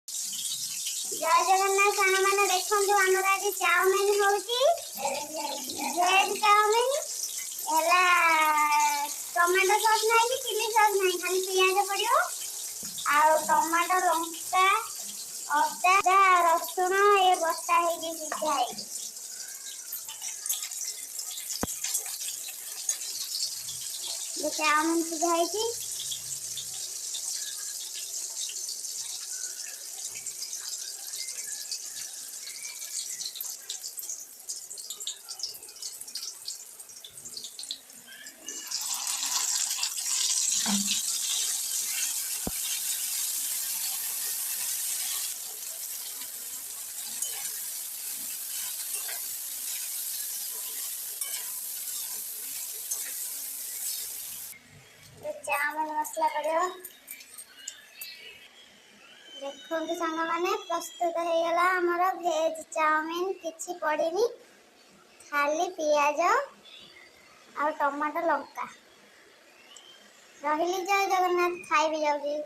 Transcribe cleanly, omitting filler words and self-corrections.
जय जगन्नाथ साण मैंने देखो आमर आज चाउमिन होची वेज चाउमिन एला टमाटो सॉस नहीं कि चिली सॉस नहीं खाली पियाज पड़ियो आ टमाटो लंका अदा रसुण ये बस्ता है कि सिझा है ये चाउमिन सिझा है कि चाउमिन मसला पड़ो देखो सांग मैंने प्रस्तुत हो गला आमर भेज चाउमिन किछि पड़ीनी खाली पियाज आ टमाटो लंका रही जय जगन्नाथ खाई भी जाऊँगी।